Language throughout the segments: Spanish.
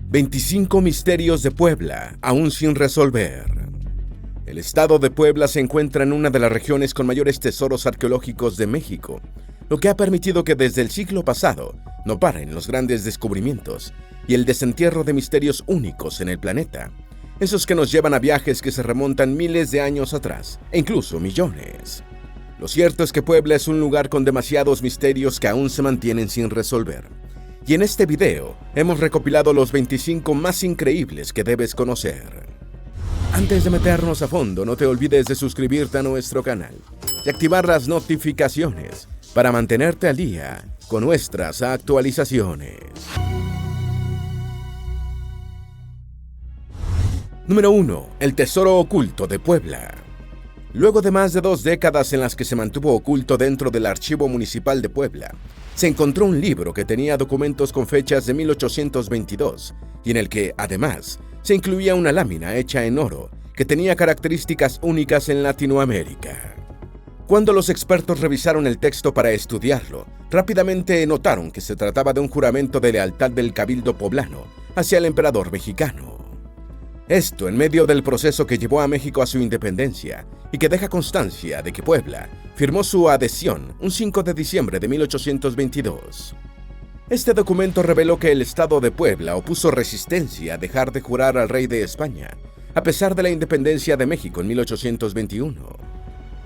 25 misterios de Puebla, aún sin resolver. El estado de Puebla se encuentra en una de las regiones con mayores tesoros arqueológicos de México, lo que ha permitido que desde el siglo pasado no paren los grandes descubrimientos y el desentierro de misterios únicos en el planeta, esos que nos llevan a viajes que se remontan miles de años atrás, e incluso millones. Lo cierto es que Puebla es un lugar con demasiados misterios que aún se mantienen sin resolver. Y en este video hemos recopilado los 25 más increíbles que debes conocer. Antes de meternos a fondo, no te olvides de suscribirte a nuestro canal y activar las notificaciones para mantenerte al día con nuestras actualizaciones. Número 1. El tesoro oculto de Puebla. Luego de más de 2 décadas en las que se mantuvo oculto dentro del Archivo Municipal de Puebla, se encontró un libro que tenía documentos con fechas de 1822 y en el que, además, se incluía una lámina hecha en oro que tenía características únicas en Latinoamérica. Cuando los expertos revisaron el texto para estudiarlo, rápidamente notaron que se trataba de un juramento de lealtad del cabildo poblano hacia el emperador mexicano. Esto en medio del proceso que llevó a México a su independencia y que deja constancia de que Puebla firmó su adhesión un 5 de diciembre de 1822. Este documento reveló que el Estado de Puebla opuso resistencia a dejar de jurar al rey de España, a pesar de la independencia de México en 1821.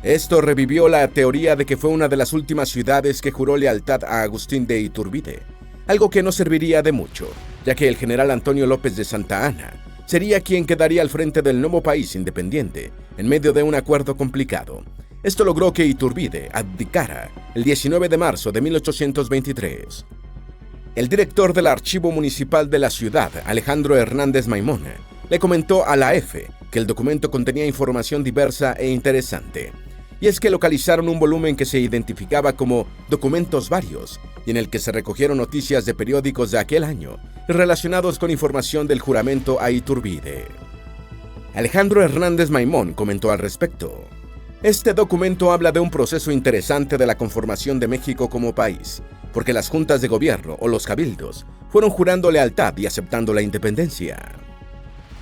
Esto revivió la teoría de que fue una de las últimas ciudades que juró lealtad a Agustín de Iturbide, algo que no serviría de mucho, ya que el general Antonio López de Santa Anna sería quien quedaría al frente del nuevo país independiente, en medio de un acuerdo complicado. Esto logró que Iturbide abdicara el 19 de marzo de 1823. El director del Archivo Municipal de la ciudad, Alejandro Hernández Maimón, le comentó a la F que el documento contenía información diversa e interesante. Y es que localizaron un volumen que se identificaba como Documentos Varios, y en el que se recogieron noticias de periódicos de aquel año relacionados con información del juramento a Iturbide. Alejandro Hernández Maimón comentó al respecto: este documento habla de un proceso interesante de la conformación de México como país, porque las juntas de gobierno o los cabildos fueron jurando lealtad y aceptando la independencia.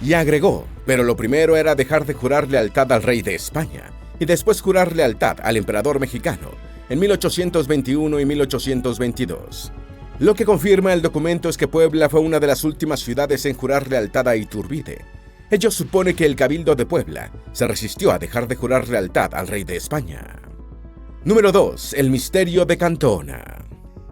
Y agregó, pero lo primero era dejar de jurar lealtad al rey de España y después jurar lealtad al emperador mexicano en 1821 y 1822. Lo que confirma el documento es que Puebla fue una de las últimas ciudades en jurar lealtad a Iturbide. Ello supone que el Cabildo de Puebla se resistió a dejar de jurar lealtad al rey de España. Número 2. El misterio de Cantona.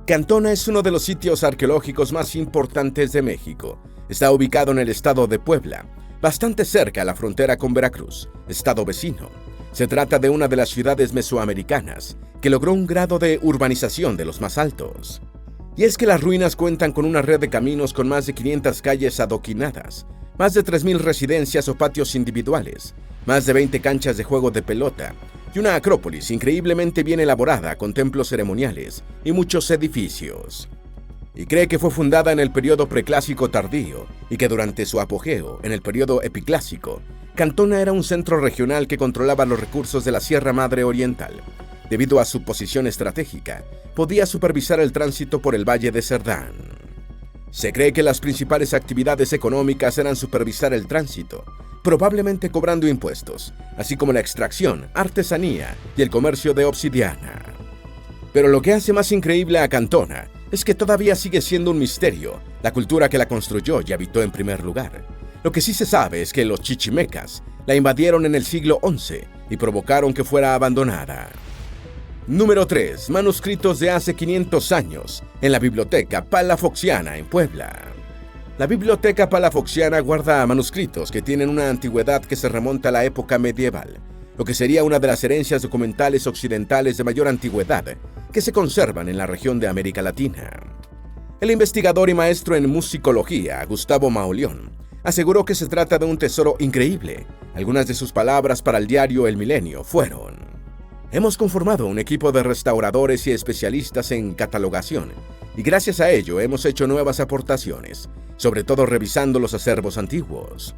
Cantona es uno de los sitios arqueológicos más importantes de México. Está ubicado en el estado de Puebla, bastante cerca a la frontera con Veracruz, estado vecino. Se trata de una de las ciudades mesoamericanas que logró un grado de urbanización de los más altos. Y es que las ruinas cuentan con una red de caminos con más de 500 calles adoquinadas, más de 3,000 residencias o patios individuales, más de 20 canchas de juego de pelota y una acrópolis increíblemente bien elaborada con templos ceremoniales y muchos edificios. Y cree que fue fundada en el periodo preclásico tardío y que durante su apogeo, en el periodo epiclásico, Cantona era un centro regional que controlaba los recursos de la Sierra Madre Oriental. Debido a su posición estratégica, podía supervisar el tránsito por el Valle de Cerdán. Se cree que las principales actividades económicas eran supervisar el tránsito, probablemente cobrando impuestos, así como la extracción, artesanía y el comercio de obsidiana. Pero lo que hace más increíble a Cantona es que todavía sigue siendo un misterio la cultura que la construyó y habitó en primer lugar. Lo que sí se sabe es que los chichimecas la invadieron en el siglo XI y provocaron que fuera abandonada. Número 3. Manuscritos de hace 500 años en la Biblioteca Palafoxiana en Puebla. La Biblioteca Palafoxiana guarda manuscritos que tienen una antigüedad que se remonta a la época medieval, lo que sería una de las herencias documentales occidentales de mayor antigüedad que se conservan en la región de América Latina. El investigador y maestro en musicología, Gustavo Mauleón, aseguró que se trata de un tesoro increíble. Algunas de sus palabras para el diario El Milenio fueron: hemos conformado un equipo de restauradores y especialistas en catalogación, y gracias a ello hemos hecho nuevas aportaciones, sobre todo revisando los acervos antiguos.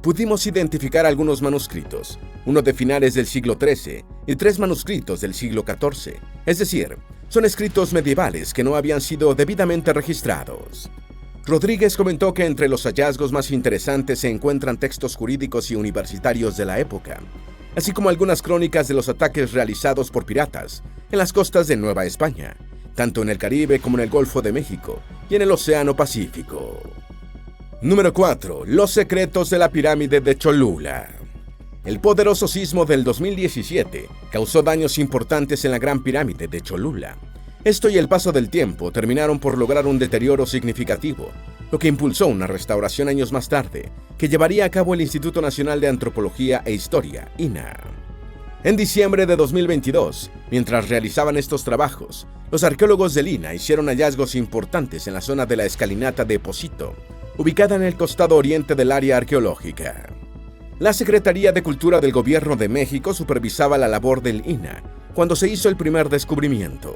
Pudimos identificar algunos manuscritos, uno de finales del siglo XIII y 3 manuscritos del siglo XIV, es decir, son escritos medievales que no habían sido debidamente registrados. Rodríguez comentó que entre los hallazgos más interesantes se encuentran textos jurídicos y universitarios de la época, así como algunas crónicas de los ataques realizados por piratas en las costas de Nueva España, tanto en el Caribe como en el Golfo de México y en el Océano Pacífico. Número 4. Los secretos de la pirámide de Cholula. El poderoso sismo del 2017 causó daños importantes en la Gran Pirámide de Cholula. Esto y el paso del tiempo terminaron por lograr un deterioro significativo, lo que impulsó una restauración años más tarde, que llevaría a cabo el Instituto Nacional de Antropología e Historia, INAH. En diciembre de 2022, mientras realizaban estos trabajos, los arqueólogos del INAH hicieron hallazgos importantes en la zona de la escalinata de Pocito, ubicada en el costado oriente del área arqueológica. La Secretaría de Cultura del Gobierno de México supervisaba la labor del INAH cuando se hizo el primer descubrimiento.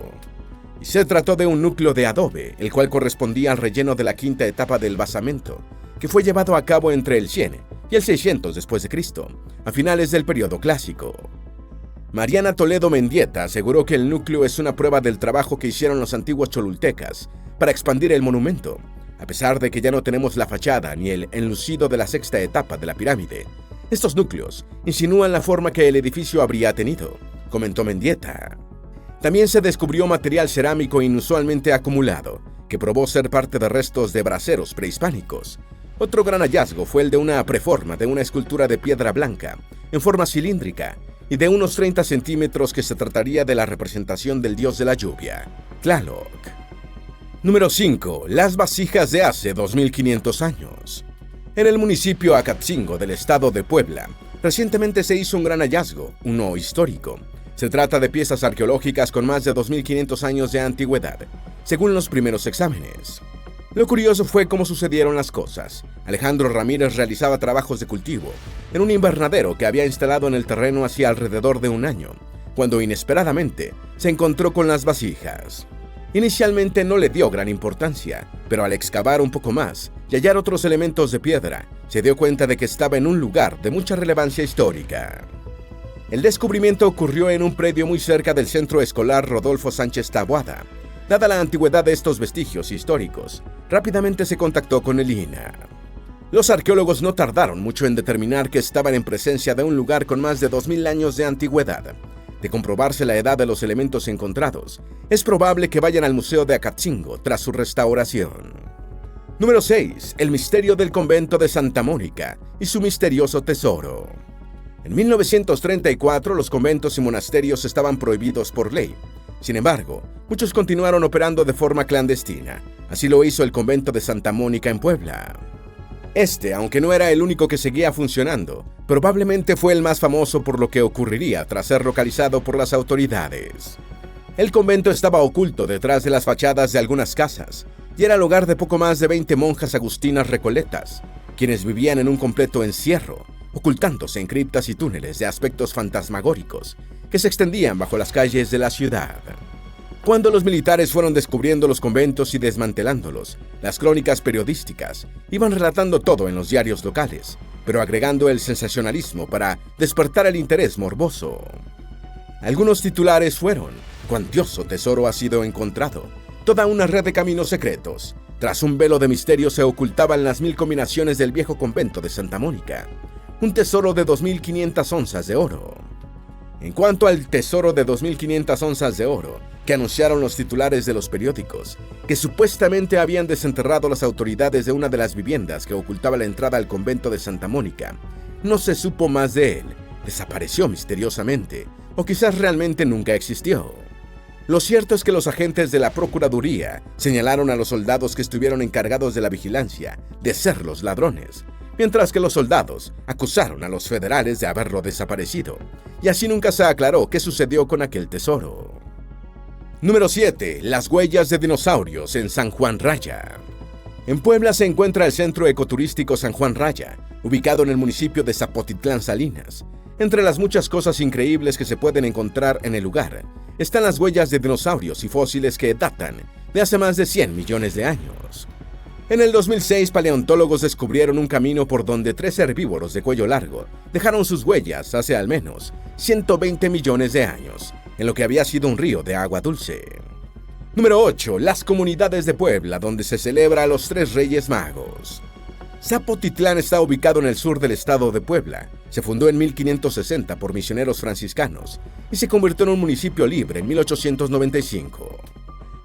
Y se trató de un núcleo de adobe, el cual correspondía al relleno de la quinta etapa del basamento, que fue llevado a cabo entre el 100 y el 600 después de Cristo, a finales del período clásico. Mariana Toledo Mendieta aseguró que el núcleo es una prueba del trabajo que hicieron los antiguos cholultecas para expandir el monumento, a pesar de que ya no tenemos la fachada ni el enlucido de la sexta etapa de la pirámide. Estos núcleos insinúan la forma que el edificio habría tenido, comentó Mendieta. También se descubrió material cerámico inusualmente acumulado, que probó ser parte de restos de braseros prehispánicos. Otro gran hallazgo fue el de una preforma de una escultura de piedra blanca, en forma cilíndrica, y de unos 30 centímetros que se trataría de la representación del dios de la lluvia, Tlaloc. Número 5. Las vasijas de hace 2500 años. En el municipio Acatzingo del estado de Puebla, recientemente se hizo un gran hallazgo, uno histórico. Se trata de piezas arqueológicas con más de 2500 años de antigüedad, según los primeros exámenes. Lo curioso fue cómo sucedieron las cosas. Alejandro Ramírez realizaba trabajos de cultivo en un invernadero que había instalado en el terreno hacía alrededor de un año, cuando inesperadamente se encontró con las vasijas. Inicialmente no le dio gran importancia, pero al excavar un poco más y hallar otros elementos de piedra, se dio cuenta de que estaba en un lugar de mucha relevancia histórica. El descubrimiento ocurrió en un predio muy cerca del Centro Escolar Rodolfo Sánchez Taboada. Dada la antigüedad de estos vestigios históricos, rápidamente se contactó con el INAH. Los arqueólogos no tardaron mucho en determinar que estaban en presencia de un lugar con más de 2000 años de antigüedad. De comprobarse la edad de los elementos encontrados, es probable que vayan al Museo de Acatzingo tras su restauración. Número 6. El misterio del convento de Santa Mónica y su misterioso tesoro. En 1934, los conventos y monasterios estaban prohibidos por ley. Sin embargo, muchos continuaron operando de forma clandestina. Así lo hizo el convento de Santa Mónica en Puebla. Este, aunque no era el único que seguía funcionando, probablemente fue el más famoso por lo que ocurriría tras ser localizado por las autoridades. El convento estaba oculto detrás de las fachadas de algunas casas y era el hogar de poco más de 20 monjas agustinas recoletas, quienes vivían en un completo encierro, ocultándose en criptas y túneles de aspectos fantasmagóricos que se extendían bajo las calles de la ciudad. Cuando los militares fueron descubriendo los conventos y desmantelándolos, las crónicas periodísticas iban relatando todo en los diarios locales, pero agregando el sensacionalismo para despertar el interés morboso. Algunos titulares fueron: "Cuantioso tesoro ha sido encontrado, toda una red de caminos secretos. Tras un velo de misterio se ocultaban las 1000 combinaciones del viejo convento de Santa Mónica. Un tesoro de 2500 onzas de oro". En cuanto al tesoro de 2500 onzas de oro, que anunciaron los titulares de los periódicos, que supuestamente habían desenterrado las autoridades de una de las viviendas que ocultaba la entrada al convento de Santa Mónica, no se supo más de él, desapareció misteriosamente, o quizás realmente nunca existió. Lo cierto es que los agentes de la Procuraduría señalaron a los soldados que estuvieron encargados de la vigilancia de ser los ladrones, mientras que los soldados acusaron a los federales de haberlo desaparecido, y así nunca se aclaró qué sucedió con aquel tesoro. Número 7. Las huellas de dinosaurios en San Juan Raya. En Puebla se encuentra el Centro Ecoturístico San Juan Raya, ubicado en el municipio de Zapotitlán Salinas. Entre las muchas cosas increíbles que se pueden encontrar en el lugar, están las huellas de dinosaurios y fósiles que datan de hace más de 100 millones de años. En el 2006, paleontólogos descubrieron un camino por donde 3 herbívoros de cuello largo dejaron sus huellas hace al menos 120 millones de años, en lo que había sido un río de agua dulce. Número 8. Las comunidades de Puebla, donde se celebra a los tres Reyes Magos. Zapotitlán está ubicado en el sur del estado de Puebla. Se fundó en 1560 por misioneros franciscanos y se convirtió en un municipio libre en 1895.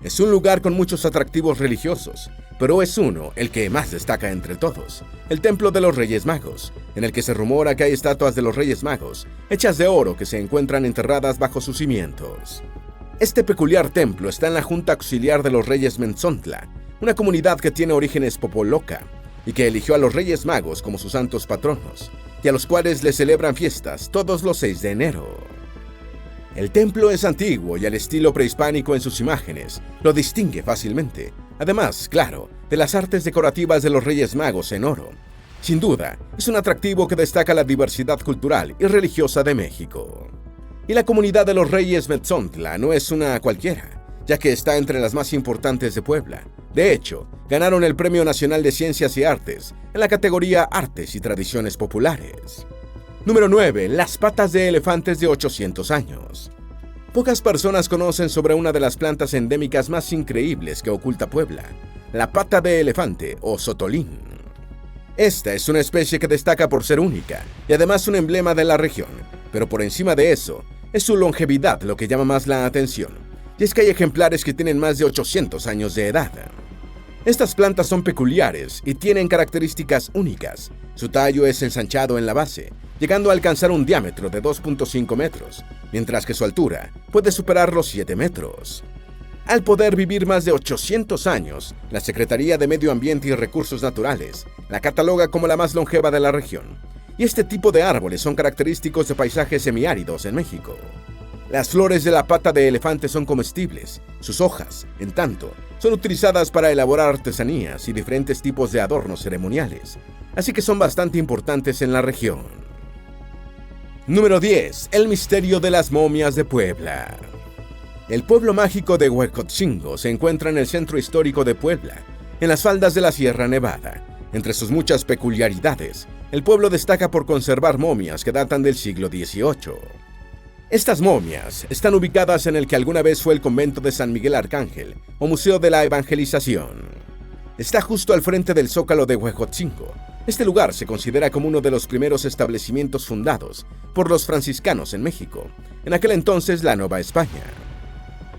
Es un lugar con muchos atractivos religiosos, pero es uno el que más destaca entre todos, el Templo de los Reyes Magos, en el que se rumora que hay estatuas de los Reyes Magos, hechas de oro que se encuentran enterradas bajo sus cimientos. Este peculiar templo está en la Junta Auxiliar de los Reyes Mentzontla, una comunidad que tiene orígenes popoloca y que eligió a los Reyes Magos como sus santos patronos, y a los cuales le celebran fiestas todos los 6 de enero. El templo es antiguo y al estilo prehispánico en sus imágenes, lo distingue fácilmente. Además, claro, de las artes decorativas de los Reyes Magos en oro. Sin duda, es un atractivo que destaca la diversidad cultural y religiosa de México. Y la comunidad de los Reyes Mentzontla no es una cualquiera, ya que está entre las más importantes de Puebla. De hecho, ganaron el Premio Nacional de Ciencias y Artes en la categoría Artes y Tradiciones Populares. Número 9. Las patas de elefantes de 800 años. Pocas personas conocen sobre una de las plantas endémicas más increíbles que oculta Puebla, la pata de elefante o sotolín. Esta es una especie que destaca por ser única y además un emblema de la región, pero por encima de eso, es su longevidad lo que llama más la atención, y es que hay ejemplares que tienen más de 800 años de edad. Estas plantas son peculiares y tienen características únicas. Su tallo es ensanchado en la base, llegando a alcanzar un diámetro de 2.5 metros, mientras que su altura puede superar los 7 metros. Al poder vivir más de 800 años, la Secretaría de Medio Ambiente y Recursos Naturales la cataloga como la más longeva de la región, y este tipo de árboles son característicos de paisajes semiáridos en México. Las flores de la pata de elefante son comestibles, sus hojas, en tanto, son utilizadas para elaborar artesanías y diferentes tipos de adornos ceremoniales, así que son bastante importantes en la región. Número 10. El misterio de las momias de Puebla. El pueblo mágico de Huejotzingo se encuentra en el centro histórico de Puebla, en las faldas de la Sierra Nevada. Entre sus muchas peculiaridades, el pueblo destaca por conservar momias que datan del siglo XVIII. Estas momias están ubicadas en el que alguna vez fue el convento de San Miguel Arcángel o Museo de la Evangelización. Está justo al frente del Zócalo de Huejotzingo. Este lugar se considera como uno de los primeros establecimientos fundados por los franciscanos en México, en aquel entonces la Nueva España.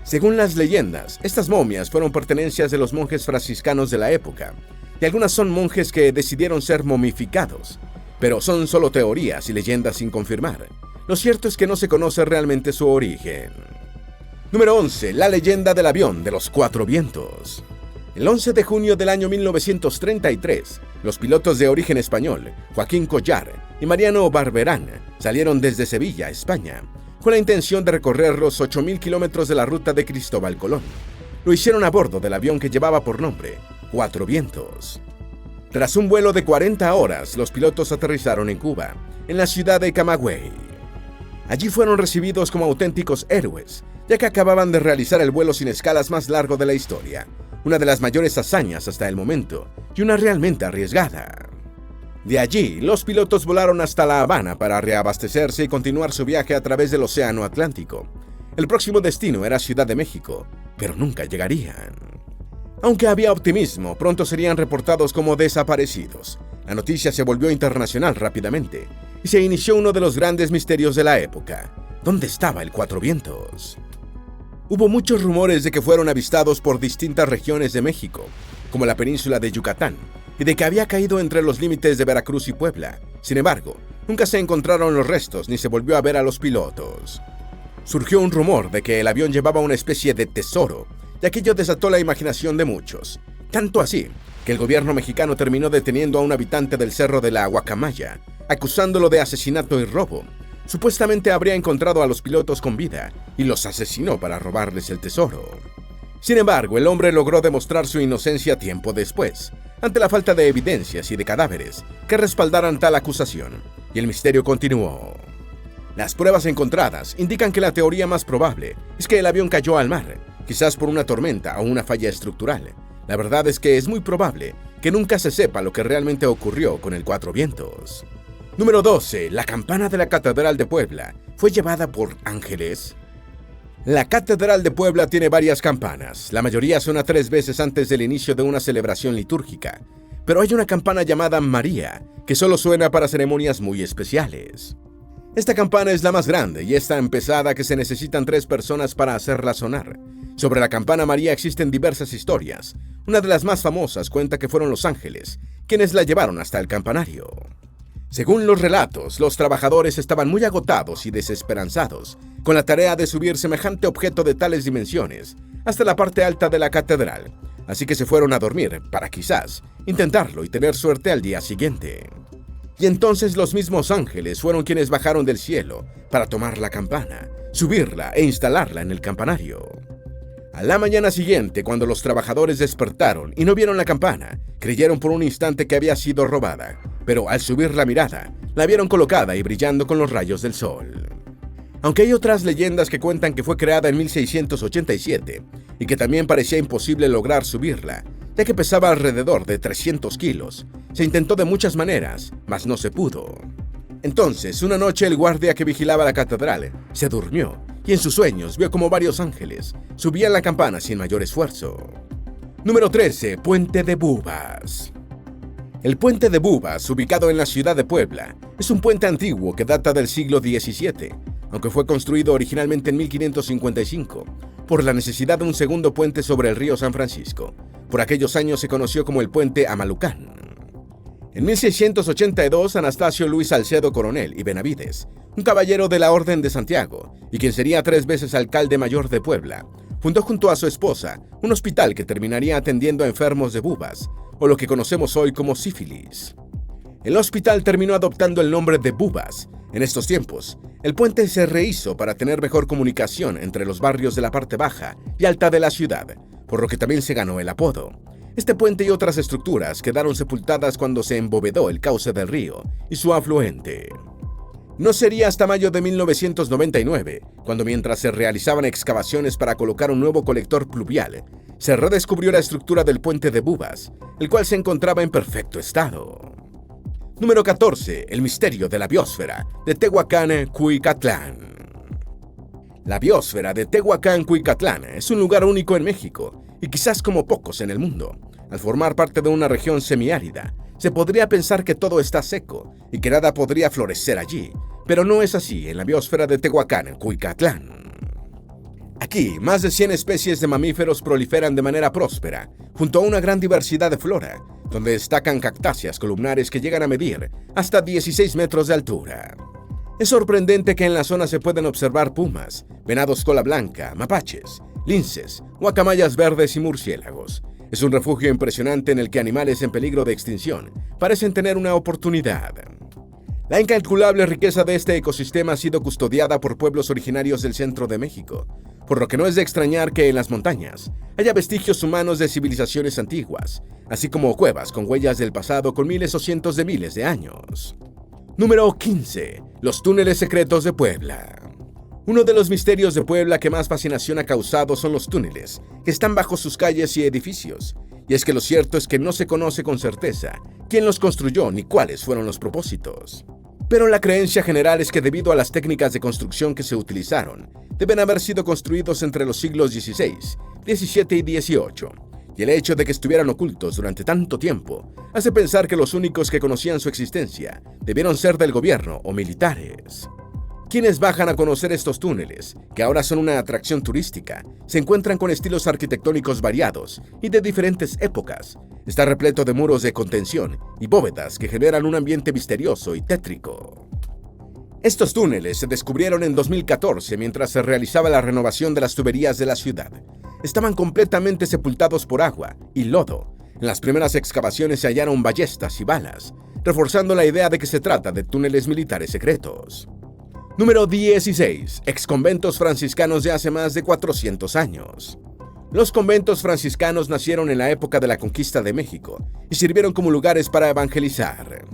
Según las leyendas, estas momias fueron pertenencias de los monjes franciscanos de la época, y algunas son monjes que decidieron ser momificados, pero son solo teorías y leyendas sin confirmar. Lo cierto es que no se conoce realmente su origen. Número 11. La leyenda del avión de los 4 vientos. El 11 de junio del año 1933, los pilotos de origen español, Joaquín Collar y Mariano Barberán, salieron desde Sevilla, España, con la intención de recorrer los 8.000 kilómetros de la ruta de Cristóbal Colón. Lo hicieron a bordo del avión que llevaba por nombre 4 vientos. Tras un vuelo de 40 horas, los pilotos aterrizaron en Cuba, en la ciudad de Camagüey. Allí fueron recibidos como auténticos héroes, ya que acababan de realizar el vuelo sin escalas más largo de la historia, una de las mayores hazañas hasta el momento, y una realmente arriesgada. De allí, los pilotos volaron hasta La Habana para reabastecerse y continuar su viaje a través del Océano Atlántico. El próximo destino era Ciudad de México, pero nunca llegarían. Aunque había optimismo, pronto serían reportados como desaparecidos. La noticia se volvió internacional rápidamente, y se inició uno de los grandes misterios de la época. ¿Dónde estaba el 4 vientos? Hubo muchos rumores de que fueron avistados por distintas regiones de México, como la península de Yucatán, y de que había caído entre los límites de Veracruz y Puebla. Sin embargo, nunca se encontraron los restos ni se volvió a ver a los pilotos. Surgió un rumor de que el avión llevaba una especie de tesoro, y aquello desató la imaginación de muchos. Tanto así, que el gobierno mexicano terminó deteniendo a un habitante del Cerro de la Guacamaya, acusándolo de asesinato y robo. Supuestamente habría encontrado a los pilotos con vida y los asesinó para robarles el tesoro. Sin embargo, el hombre logró demostrar su inocencia tiempo después, ante la falta de evidencias y de cadáveres que respaldaran tal acusación, y el misterio continuó. Las pruebas encontradas indican que la teoría más probable es que el avión cayó al mar, quizás por una tormenta o una falla estructural. La verdad es que es muy probable que nunca se sepa lo que realmente ocurrió con el 4 vientos. Número 12. La campana de la Catedral de Puebla fue llevada por ángeles. La Catedral de Puebla tiene varias campanas. La mayoría suena 3 veces antes del inicio de una celebración litúrgica. Pero hay una campana llamada María, que solo suena para ceremonias muy especiales. Esta campana es la más grande y es tan pesada que se necesitan 3 personas para hacerla sonar. Sobre la campana María existen diversas historias. Una de las más famosas cuenta que fueron los ángeles quienes la llevaron hasta el campanario. Según los relatos, los trabajadores estaban muy agotados y desesperanzados con la tarea de subir semejante objeto de tales dimensiones hasta la parte alta de la catedral, así que se fueron a dormir para quizás intentarlo y tener suerte al día siguiente. Y entonces los mismos ángeles fueron quienes bajaron del cielo para tomar la campana, subirla e instalarla en el campanario. A la mañana siguiente, cuando los trabajadores despertaron y no vieron la campana, creyeron por un instante que había sido robada, pero al subir la mirada, la vieron colocada y brillando con los rayos del sol. Aunque hay otras leyendas que cuentan que fue creada en 1687 y que también parecía imposible lograr subirla, ya que pesaba alrededor de 300 kilos, se intentó de muchas maneras, mas no se pudo. Entonces, una noche el guardia que vigilaba la catedral se durmió y en sus sueños vio como varios ángeles subían la campana sin mayor esfuerzo. Número 13. Puente de Bubas. El Puente de Bubas, ubicado en la ciudad de Puebla, es un puente antiguo que data del siglo XVII, aunque fue construido originalmente en 1555, por la necesidad de un segundo puente sobre el río San Francisco. Por aquellos años se conoció como el Puente Amalucán. En 1682, Anastasio Luis Salcedo Coronel y Benavides, un caballero de la Orden de Santiago, y quien sería 3 veces alcalde mayor de Puebla, fundó junto a su esposa un hospital que terminaría atendiendo a enfermos de bubas, o lo que conocemos hoy como sífilis. El hospital terminó adoptando el nombre de Bubas. En estos tiempos, el puente se rehizo para tener mejor comunicación entre los barrios de la parte baja y alta de la ciudad, por lo que también se ganó el apodo. Este puente y otras estructuras quedaron sepultadas cuando se embovedó el cauce del río y su afluente. No sería hasta mayo de 1999, cuando mientras se realizaban excavaciones para colocar un nuevo colector pluvial, se redescubrió la estructura del Puente de Bubas, el cual se encontraba en perfecto estado. Número 14. El misterio de la biosfera de Tehuacán, Cuicatlán. La biosfera de Tehuacán, Cuicatlán es un lugar único en México y quizás como pocos en el mundo. Al formar parte de una región semiárida, se podría pensar que todo está seco y que nada podría florecer allí, pero no es así en la biosfera de Tehuacán, Cuicatlán. Aquí, más de 100 especies de mamíferos proliferan de manera próspera, junto a una gran diversidad de flora, donde destacan cactáceas columnares que llegan a medir hasta 16 metros de altura. Es sorprendente que en la zona se pueden observar pumas, venados cola blanca, mapaches, linces, guacamayas verdes y murciélagos. Es un refugio impresionante en el que animales en peligro de extinción parecen tener una oportunidad. La incalculable riqueza de este ecosistema ha sido custodiada por pueblos originarios del centro de México, por lo que no es de extrañar que en las montañas haya vestigios humanos de civilizaciones antiguas, así como cuevas con huellas del pasado con miles o cientos de miles de años. Número 15. Los túneles secretos de Puebla. Uno de los misterios de Puebla que más fascinación ha causado son los túneles, que están bajo sus calles y edificios. Y es que lo cierto es que no se conoce con certeza quién los construyó ni cuáles fueron los propósitos. Pero la creencia general es que debido a las técnicas de construcción que se utilizaron, deben haber sido construidos entre los siglos XVI, XVII y XVIII. Y el hecho de que estuvieran ocultos durante tanto tiempo hace pensar que los únicos que conocían su existencia debieron ser del gobierno o militares. Quienes bajan a conocer estos túneles, que ahora son una atracción turística, se encuentran con estilos arquitectónicos variados y de diferentes épocas. Está repleto de muros de contención y bóvedas que generan un ambiente misterioso y tétrico. Estos túneles se descubrieron en 2014 mientras se realizaba la renovación de las tuberías de la ciudad. Estaban completamente sepultados por agua y lodo. En las primeras excavaciones se hallaron ballestas y balas, reforzando la idea de que se trata de túneles militares secretos. Número 16. Exconventos franciscanos de hace más de 400 años. Los conventos franciscanos nacieron en la época de la conquista de México y sirvieron como lugares para evangelizar.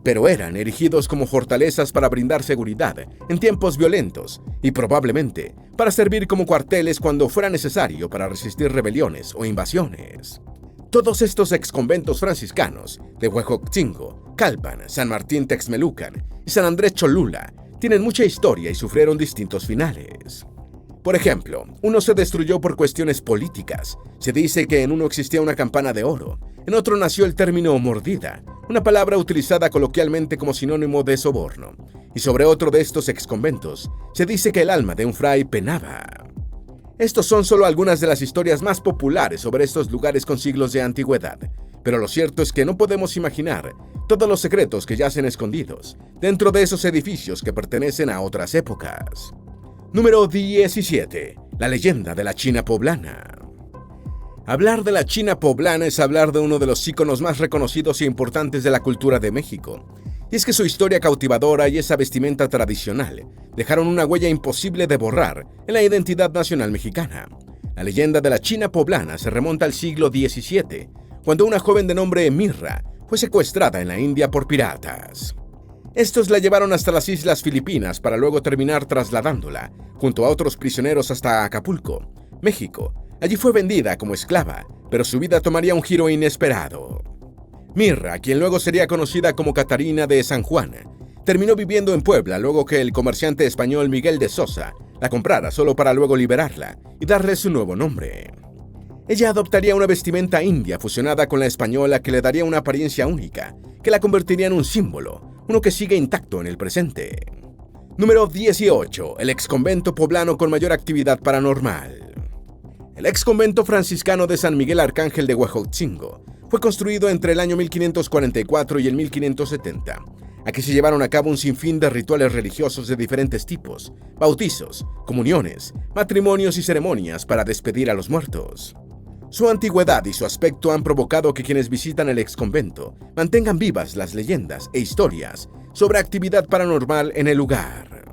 Pero eran erigidos como fortalezas para brindar seguridad en tiempos violentos y probablemente para servir como cuarteles cuando fuera necesario para resistir rebeliones o invasiones. Todos estos exconventos franciscanos de Huejotzingo, Calpan, San Martín Texmelucan y San Andrés Cholula tienen mucha historia y sufrieron distintos finales. Por ejemplo, uno se destruyó por cuestiones políticas. Se dice que en uno existía una campana de oro. En otro nació el término mordida, una palabra utilizada coloquialmente como sinónimo de soborno. Y sobre otro de estos exconventos, se dice que el alma de un fray penaba. Estos son solo algunas de las historias más populares sobre estos lugares con siglos de antigüedad. Pero lo cierto es que no podemos imaginar todos los secretos que yacen escondidos dentro de esos edificios que pertenecen a otras épocas. Número 17. La leyenda de la China poblana. Hablar de la China poblana es hablar de uno de los íconos más reconocidos e importantes de la cultura de México. Y es que su historia cautivadora y esa vestimenta tradicional dejaron una huella imposible de borrar en la identidad nacional mexicana. La leyenda de la China poblana se remonta al siglo XVII, cuando una joven de nombre Mirra fue secuestrada en la India por piratas. Estos la llevaron hasta las Islas Filipinas para luego terminar trasladándola, junto a otros prisioneros, hasta Acapulco, México. Allí fue vendida como esclava, pero su vida tomaría un giro inesperado. Mirra, quien luego sería conocida como Catarina de San Juan, terminó viviendo en Puebla luego que el comerciante español Miguel de Sosa la comprara solo para luego liberarla y darle su nuevo nombre. Ella adoptaría una vestimenta india fusionada con la española que le daría una apariencia única, que la convertiría en un símbolo, uno que sigue intacto en el presente. Número 18. El exconvento poblano con mayor actividad paranormal. El exconvento franciscano de San Miguel Arcángel de Huejotzingo fue construido entre el año 1544 y el 1570. Aquí se llevaron a cabo un sinfín de rituales religiosos de diferentes tipos, bautizos, comuniones, matrimonios y ceremonias para despedir a los muertos. Su antigüedad y su aspecto han provocado que quienes visitan el exconvento mantengan vivas las leyendas e historias sobre actividad paranormal en el lugar.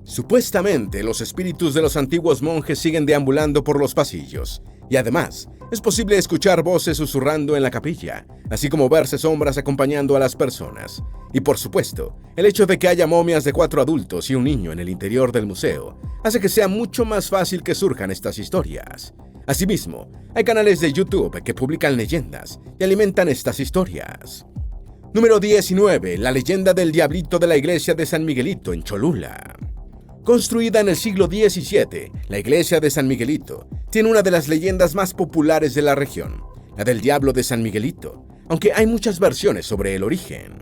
Supuestamente, los espíritus de los antiguos monjes siguen deambulando por los pasillos, y además, es posible escuchar voces susurrando en la capilla, así como verse sombras acompañando a las personas. Y por supuesto, el hecho de que haya momias de 4 adultos y un niño en el interior del museo hace que sea mucho más fácil que surjan estas historias. Asimismo, hay canales de YouTube que publican leyendas y alimentan estas historias. Número 19. La leyenda del diablito de la iglesia de San Miguelito en Cholula. Construida en el siglo XVII, la iglesia de San Miguelito tiene una de las leyendas más populares de la región, la del diablo de San Miguelito, aunque hay muchas versiones sobre el origen.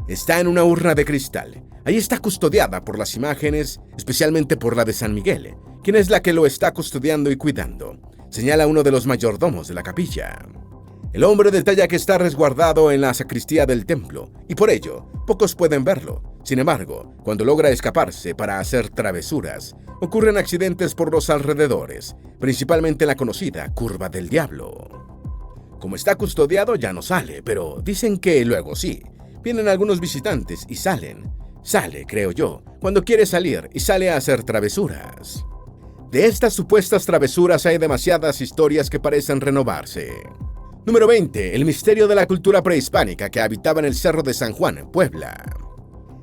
Está en una urna de cristal. Ahí está custodiada por las imágenes, especialmente por la de San Miguel, quien es la que lo está custodiando y cuidando, señala uno de los mayordomos de la capilla. El hombre detalla que está resguardado en la sacristía del templo, y por ello, pocos pueden verlo. Sin embargo, cuando logra escaparse para hacer travesuras, ocurren accidentes por los alrededores, principalmente en la conocida Curva del Diablo. Como está custodiado, ya no sale, pero dicen que luego sí. Vienen algunos visitantes y salen. Sale, creo yo, cuando quiere salir y sale a hacer travesuras. De estas supuestas travesuras hay demasiadas historias que parecen renovarse. Número 20. El misterio de la cultura prehispánica que habitaba en el Cerro de San Juan, Puebla.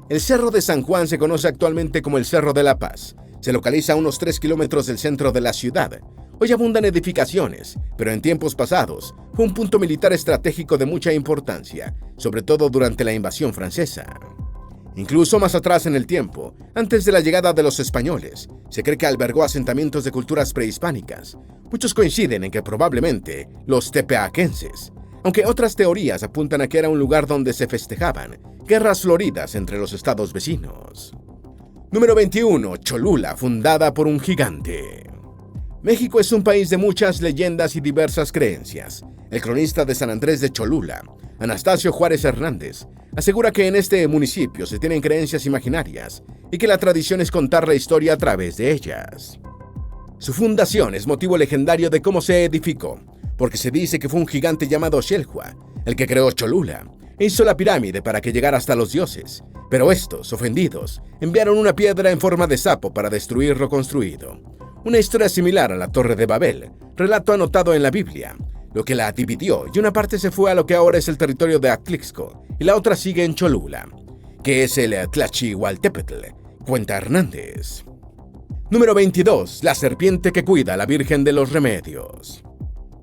El Cerro de San Juan se conoce actualmente como el Cerro de la Paz. Se localiza a unos 3 kilómetros del centro de la ciudad. Hoy abundan edificaciones, pero en tiempos pasados fue un punto militar estratégico de mucha importancia, sobre todo durante la invasión francesa. Incluso más atrás en el tiempo, antes de la llegada de los españoles, se cree que albergó asentamientos de culturas prehispánicas. Muchos coinciden en que probablemente los tepeaquenses, aunque otras teorías apuntan a que era un lugar donde se festejaban guerras floridas entre los estados vecinos. Número 21. Cholula, fundada por un gigante. México es un país de muchas leyendas y diversas creencias. El cronista de San Andrés de Cholula, Anastasio Juárez Hernández, asegura que en este municipio se tienen creencias imaginarias y que la tradición es contar la historia a través de ellas. Su fundación es motivo legendario de cómo se edificó, porque se dice que fue un gigante llamado Xelhua el que creó Cholula e hizo la pirámide para que llegara hasta los dioses, pero estos, ofendidos, enviaron una piedra en forma de sapo para destruir lo construido. Una historia similar a la Torre de Babel, relato anotado en la Biblia, lo que la dividió y una parte se fue a lo que ahora es el territorio de Atlixco y la otra sigue en Cholula, que es el Tlachihualtépetl, cuenta Hernández. Número 22. La serpiente que cuida a la Virgen de los Remedios.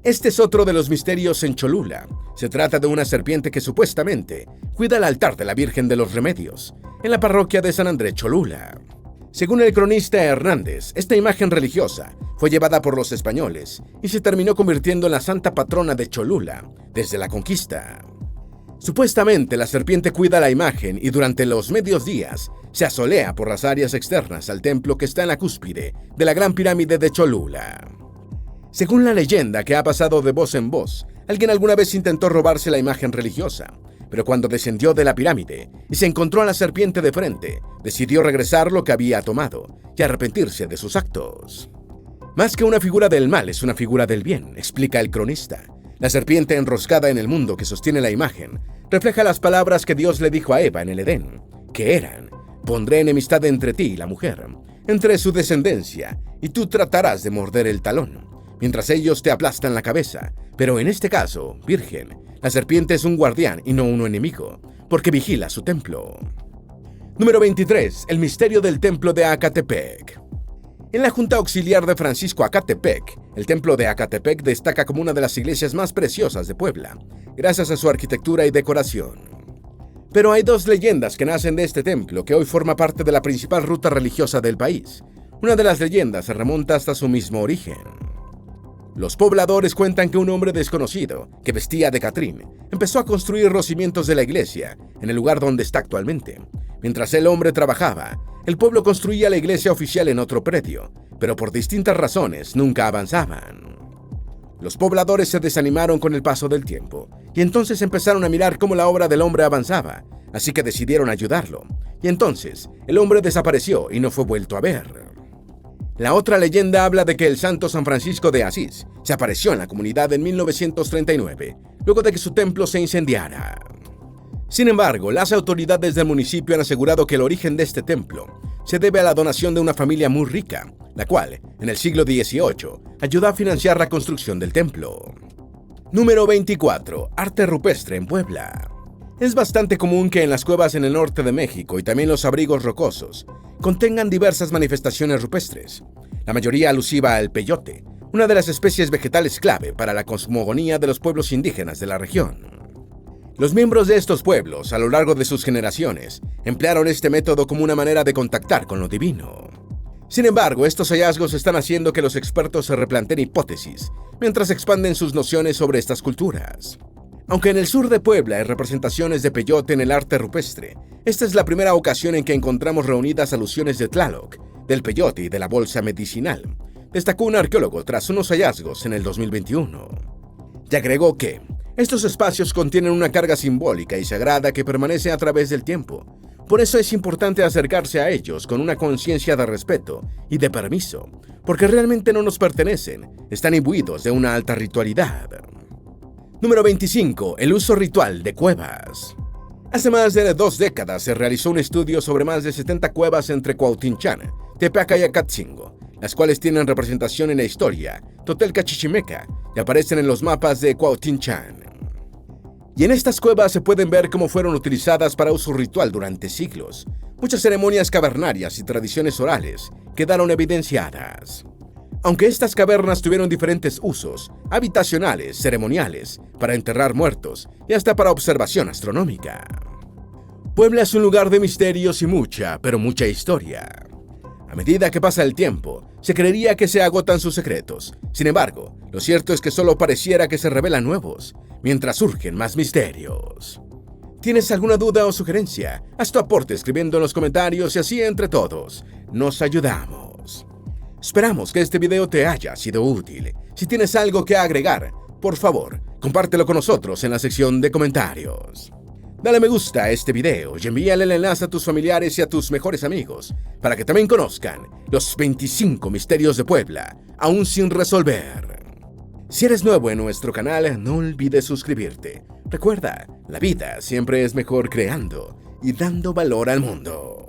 Este es otro de los misterios en Cholula. Se trata de una serpiente que supuestamente cuida el altar de la Virgen de los Remedios, en la parroquia de San Andrés Cholula. Según el cronista Hernández, esta imagen religiosa fue llevada por los españoles y se terminó convirtiendo en la santa patrona de Cholula desde la conquista. Supuestamente la serpiente cuida la imagen y durante los medios días se asolea por las áreas externas al templo que está en la cúspide de la Gran Pirámide de Cholula. Según la leyenda que ha pasado de voz en voz, alguien alguna vez intentó robarse la imagen religiosa, pero cuando descendió de la pirámide y se encontró a la serpiente de frente, decidió regresar lo que había tomado y arrepentirse de sus actos. Más que una figura del mal, es una figura del bien, explica el cronista. La serpiente enroscada en el mundo que sostiene la imagen refleja las palabras que Dios le dijo a Eva en el Edén, que eran: pondré enemistad entre ti y la mujer, entre su descendencia, y tú tratarás de morder el talón, mientras ellos te aplastan la cabeza. Pero en este caso, virgen, la serpiente es un guardián y no un enemigo, porque vigila su templo. Número 23. El misterio del templo de Acatepec. En la Junta Auxiliar de Francisco Acatepec, el templo de Acatepec destaca como una de las iglesias más preciosas de Puebla, gracias a su arquitectura y decoración. Pero hay dos leyendas que nacen de este templo, que hoy forma parte de la principal ruta religiosa del país. Una de las leyendas se remonta hasta su mismo origen. Los pobladores cuentan que un hombre desconocido, que vestía de catrín, empezó a construir los cimientos de la iglesia en el lugar donde está actualmente. Mientras el hombre trabajaba, el pueblo construía la iglesia oficial en otro predio, pero por distintas razones nunca avanzaban. Los pobladores se desanimaron con el paso del tiempo, y entonces empezaron a mirar cómo la obra del hombre avanzaba, así que decidieron ayudarlo, y entonces el hombre desapareció y no fue vuelto a ver. La otra leyenda habla de que el santo San Francisco de Asís se apareció en la comunidad en 1939, luego de que su templo se incendiara. Sin embargo, las autoridades del municipio han asegurado que el origen de este templo se debe a la donación de una familia muy rica, la cual, en el siglo XVIII, ayudó a financiar la construcción del templo. Número 24. Arte rupestre en Puebla. Es bastante común que en las cuevas en el norte de México y también los abrigos rocosos contengan diversas manifestaciones rupestres, la mayoría alusiva al peyote, una de las especies vegetales clave para la cosmogonía de los pueblos indígenas de la región. Los miembros de estos pueblos, a lo largo de sus generaciones, emplearon este método como una manera de contactar con lo divino. Sin embargo, estos hallazgos están haciendo que los expertos se replanteen hipótesis mientras expanden sus nociones sobre estas culturas. Aunque en el sur de Puebla hay representaciones de peyote en el arte rupestre, esta es la primera ocasión en que encontramos reunidas alusiones de Tlaloc, del peyote y de la bolsa medicinal, destacó un arqueólogo tras unos hallazgos en el 2021. Y agregó que estos espacios contienen una carga simbólica y sagrada que permanece a través del tiempo. Por eso es importante acercarse a ellos con una conciencia de respeto y de permiso, porque realmente no nos pertenecen, están imbuidos de una alta ritualidad. Número 25. El uso ritual de cuevas. Hace más de 2 décadas se realizó un estudio sobre más de 70 cuevas entre Cuauhtinchán, Tepeaca y Acatzingo, las cuales tienen representación en la historia Totelca Chichimeca y aparecen en los mapas de Cuauhtinchán. Y en estas cuevas se pueden ver cómo fueron utilizadas para uso ritual durante siglos. Muchas ceremonias cavernarias y tradiciones orales quedaron evidenciadas. Aunque estas cavernas tuvieron diferentes usos, habitacionales, ceremoniales, para enterrar muertos y hasta para observación astronómica. Puebla es un lugar de misterios y mucha, pero mucha historia. A medida que pasa el tiempo, se creería que se agotan sus secretos. Sin embargo, lo cierto es que solo pareciera que se revelan nuevos, mientras surgen más misterios. ¿Tienes alguna duda o sugerencia? Haz tu aporte escribiendo en los comentarios y así entre todos nos ayudamos. Esperamos que este video te haya sido útil. Si tienes algo que agregar, por favor, compártelo con nosotros en la sección de comentarios. Dale me gusta a este video y envíale el enlace a tus familiares y a tus mejores amigos para que también conozcan los 25 misterios de Puebla aún sin resolver. Si eres nuevo en nuestro canal, no olvides suscribirte. Recuerda, la vida siempre es mejor creando y dando valor al mundo.